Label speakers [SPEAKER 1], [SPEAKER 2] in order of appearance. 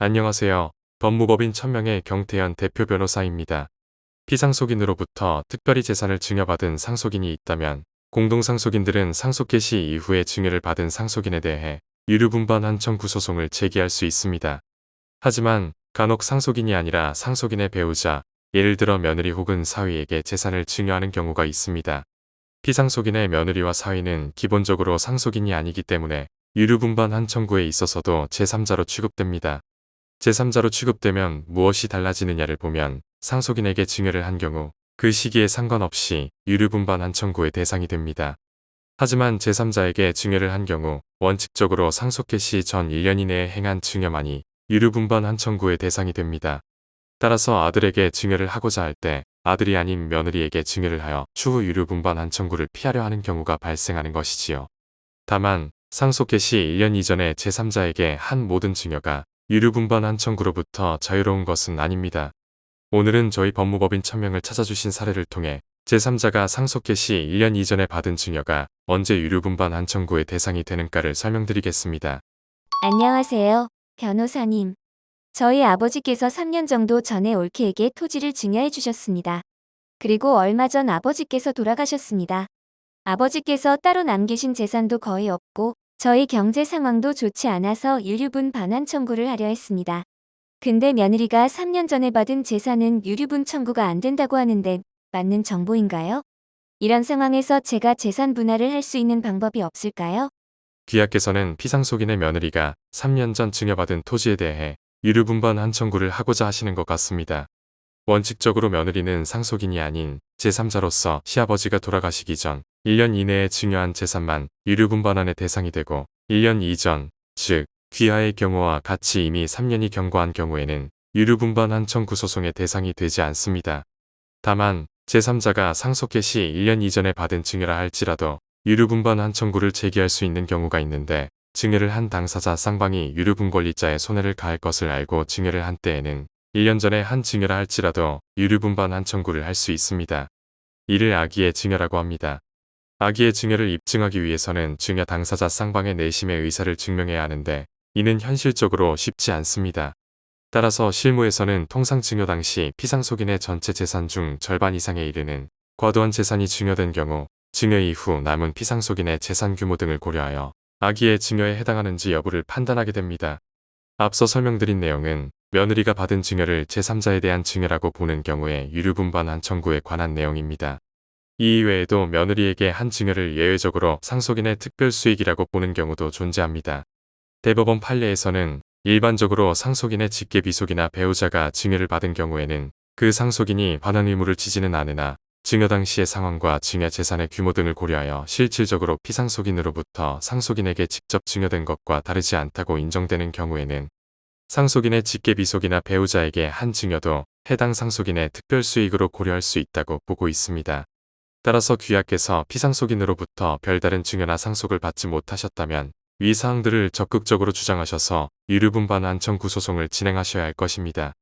[SPEAKER 1] 안녕하세요. 법무법인 천명의 경태현 대표 변호사입니다. 피상속인으로부터 특별히 재산을 증여받은 상속인이 있다면 공동상속인들은 상속 개시 이후에 증여를 받은 상속인에 대해 유류분반 청구 소송을 제기할 수 있습니다. 하지만 간혹 상속인이 아니라 상속인의 배우자, 예를 들어 며느리 혹은 사위에게 재산을 증여하는 경우가 있습니다. 피상속인의 며느리와 사위는 기본적으로 상속인이 아니기 때문에 유류분반 청구에 있어서도 제3자로 취급됩니다. 제3자로 취급되면 무엇이 달라지느냐를 보면 상속인에게 증여를 한 경우 그 시기에 상관없이 유류분반 청구의 대상이 됩니다. 하지만 제3자에게 증여를 한 경우 원칙적으로 상속 개시 전 1년 이내에 행한 증여만이 유류분반 청구의 대상이 됩니다. 따라서 아들에게 증여를 하고자 할 때 아들이 아닌 며느리에게 증여를 하여 추후 유류분반 청구를 피하려 하는 경우가 발생하는 것이지요. 다만 상속 개시 1년 이전에 제3자에게 한 모든 증여가 유류분반 청구로부터 자유로운 것은 아닙니다. 오늘은 저희 법무법인 천명을 찾아주신 사례를 통해 제3자가 상속 개시 1년 이전에 받은 증여가 언제 유류분반 청구의 대상이 되는가를 설명드리겠습니다.
[SPEAKER 2] 안녕하세요, 변호사님. 저희 아버지께서 3년 정도 전에 올케에게 토지를 증여해 주셨습니다. 그리고 얼마 전 아버지께서 돌아가셨습니다. 아버지께서 따로 남기신 재산도 거의 없고 저희 경제 상황도 좋지 않아서 유류분 반환 청구를 하려 했습니다. 근데 며느리가 3년 전에 받은 재산은 유류분 청구가 안 된다고 하는데 맞는 정보인가요? 이런 상황에서 제가 재산 분할을 할 수 있는 방법이 없을까요?
[SPEAKER 1] 귀하께서는 피상속인의 며느리가 3년 전 증여받은 토지에 대해 유류분반 청구를 하고자 하시는 것 같습니다. 원칙적으로 며느리는 상속인이 아닌 제3자로서 시아버지가 돌아가시기 전 1년 이내에 증여한 재산만 유류분반의 대상이 되고 1년 이전, 즉 귀하의 경우와 같이 이미 3년이 경과한 경우에는 유류분반 청구 소송의 대상이 되지 않습니다. 다만 제3자가 상속 개시 1년 이전에 받은 증여라 할지라도 유류분반 청구를 제기할 수 있는 경우가 있는데 증여를 한 당사자 쌍방이 유류분권리자의 손해를 가할 것을 알고 증여를 한 때에는 1년 전에 한 증여라 할지라도 유류분반 청구를 할 수 있습니다. 이를 악의의 증여라고 합니다. 악의의 증여를 입증하기 위해서는 증여 당사자 쌍방의 내심의 의사를 증명해야 하는데 이는 현실적으로 쉽지 않습니다. 따라서 실무에서는 통상 증여 당시 피상속인의 전체 재산 중 절반 이상에 이르는 과도한 재산이 증여된 경우 증여 이후 남은 피상속인의 재산 규모 등을 고려하여 악의의 증여에 해당하는지 여부를 판단하게 됩니다. 앞서 설명드린 내용은 며느리가 받은 증여를 제3자에 대한 증여라고 보는 경우에 유류분반 청구에 관한 내용입니다. 이 이외에도 며느리에게 한 증여를 예외적으로 상속인의 특별수익이라고 보는 경우도 존재합니다. 대법원 판례에서는 일반적으로 상속인의 직계비속이나 배우자가 증여를 받은 경우에는 그 상속인이 반환 의무를 지지는 않으나 증여 당시의 상황과 증여 재산의 규모 등을 고려하여 실질적으로 피상속인으로부터 상속인에게 직접 증여된 것과 다르지 않다고 인정되는 경우에는 상속인의 직계비속이나 배우자에게 한 증여도 해당 상속인의 특별수익으로 고려할 수 있다고 보고 있습니다. 따라서 귀하께서 피상속인으로부터 별다른 증여나 상속을 받지 못하셨다면 위 사항들을 적극적으로 주장하셔서 유류분반 청구 소송을 진행하셔야 할 것입니다.